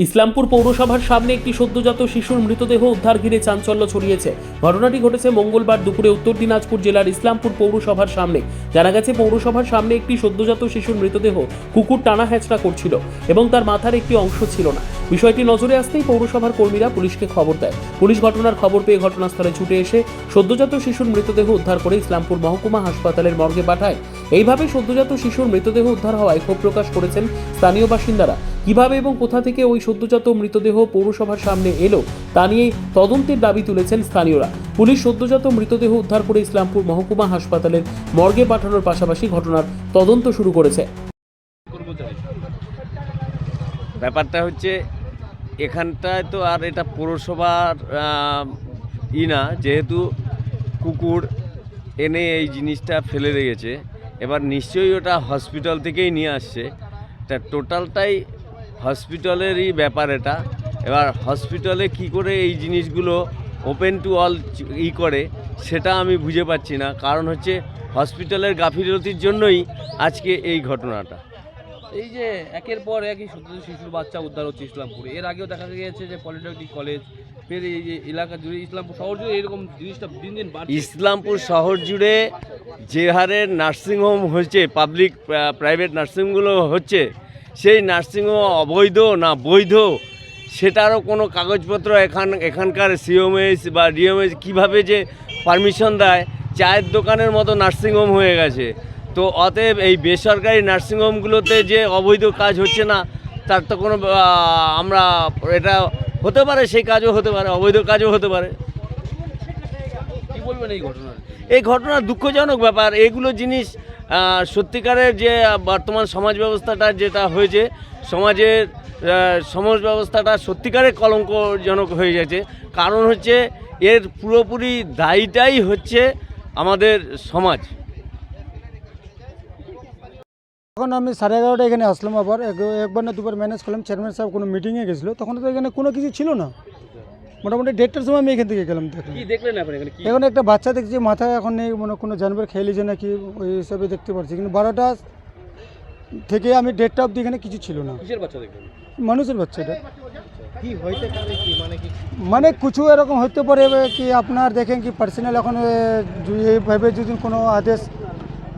ইসলামপুর পৌরসভার সামনে একটি সদ্যজাত শিশুর মৃতদেহ উদ্ধার ঘিরে চাঞ্চল্য ছড়িয়েছে। ঘটনাটি ঘটেছে মঙ্গলবার দুপুরে উত্তর দিনাজপুর জেলার ইসলামপুর পৌরসভার সামনে। জানা গেছে, পৌরসভার সামনে একটি সদ্যজাত শিশুর মৃতদেহ কুকুর টানা হেঁচড়া করছিল এবং তার মাথার একটি অংশ ছিল না। বিষয়টি নজরে আসতেই পৌরসভার কর্মীরা পুলিশকে খবর দেয়। পুলিশ ঘটনার খবর পেয়ে ঘটনাস্থলে ছুটে এসে সদ্যজাত শিশুর মৃতদেহ উদ্ধার করে ইসলামপুর মহকুমা হাসপাতালের মর্গে পাঠায়। এইভাবে সদ্যজাত শিশুর মৃতদেহ উদ্ধার হওয়ায় ক্ষোভ প্রকাশ করেছেন স্থানীয় বাসিন্দারা। কিভাবে এবং কোথা থেকে ওই সদ্যজাত মৃতদেহ পৌরসভার সামনে এলো তা নিয়ে তদন্তের দাবি তুলেছেন স্থানীয়রা। পুলিশ সদ্যজাত মৃতদেহ উদ্ধার করে ইসলামপুর মহকুমা হাসপাতালের মর্গে পাঠানোর পাশাপাশি ঘটনার তদন্ত শুরু করেছে। ব্যাপারটা হচ্ছে, এখানটায় তো আর এটা পৌরসভার না, যেহেতু কুকুর এনে এই জিনিসটা ফেলে রেখেছে, এবার নিশ্চয়ই ওটা হসপিটাল থেকেই নিয়ে আসছে। তা টোটালটাই হসপিটালেরই ব্যাপার এটা। এবার হসপিটালে কি করে এই জিনিসগুলো ওপেন টু অল করে সেটা আমি বুঝে পাচ্ছি না। কারণ হচ্ছে হসপিটালের গাফিলতির জন্যই আজকে এই ঘটনাটা। এই যে একের পর একই সদ্যজাত শিশুর বাচ্চা উদ্ধার হচ্ছে ইসলামপুরে। এর আগেও দেখা গিয়েছে যে পলিটেকনিক কলেজ, ফের এই যে এলাকা জুড়ে ইসলামপুর শহর জুড়ে এরকম জিনিসটা দিন দিন বাড়ছে। ইসলামপুর শহর জুড়ে যে হারে নার্সিংহোম হচ্ছে, পাবলিক প্রাইভেট নার্সিংহোমগুলো হচ্ছে, সেই নার্সিংহোম অবৈধ না বৈধ সেটারও কোনো কাগজপত্র এখানকার সিওমএস বা ডিএমএস কীভাবে যে পারমিশন দেয়, চায়ের দোকানের মতো নার্সিংহোম হয়ে গেছে। তো অতএব এই বেসরকারি নার্সিংহোমগুলোতে যে অবৈধ কাজ হচ্ছে না, তার তো কোনো আমরা এটা হতে পারে, সেই কাজও হতে পারে, অবৈধ কাজও হতে পারে। কি বলবেন এই ঘটনা? এই ঘটনা দুঃখজনক ব্যাপার। এগুলো জিনিস সত্যিকারের যে বর্তমান সমাজ ব্যবস্থাটা যেটা হয়েছে, সমাজের সমাজ ব্যবস্থাটা সত্যিকারের কলঙ্কজনক হয়ে গেছে। কারণ হচ্ছে এর পুরোপুরি দায়ীটাই হচ্ছে আমাদের সমাজ। তখন আমি 11:30 এখানে আসলাম, আবার একবার না দুবার ম্যানেজ করলাম। চেয়ারম্যান সাহেব কোনো মিটিংয়ে গেছিলো, তখন তো এখানে কোনো কিছু ছিল না। মোটামুটি 1:30টার সময় আমি এখান থেকে গেলাম। কি দেখলেন আপনি এখানে? এখন একটা বাচ্চা দেখছি মাথায় এখন নেই, মনে কোনো জানবার খেয়ে লিছে নাকি, ওই হিসাবে দেখতে পাচ্ছি। কিন্তু 12টা থেকে আমি 1:30 অবধি এখানে কিছু ছিল না। কিসের বাচ্চা দেখলেন? মানুষের বাচ্চা। এটা কি হইতে পারে, কি মানে কিছু এরকম হতে পারে কি আপনার দেখেন কি পার্সোনাল এখন এইভাবে যদি কোনো আদেশ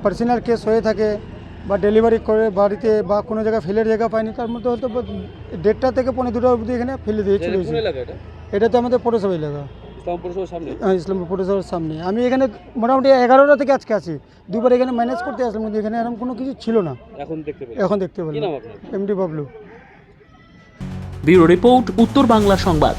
পার্সোনাল কেস হয়ে থাকে বা ডেলিভারি করে বাড়িতে বা কোনো জায়গায় ফেলের জায়গা পায়নি, তার মধ্যে হয়তো 1:30 থেকে 1:45 অবধি এখানে ফেলে দিয়ে চলে এসেছি। এটা তো আমাদের পৌরসভা এলাকা, ইসলামপুর সামনে। হ্যাঁ, ইসলামপুর পৌরসভার সামনে। আমি এখানে মোটামুটি 11টা থেকে আজকে আছি, দুবার এখানে ম্যানেজ করতে আসলাম, কিন্তু এখানে এরকম কোনো কিছু ছিল না। এখন দেখতে পেলাম। এমডি বাবলু। ব্যুরো রিপোর্ট, উত্তর বাংলা সংবাদ।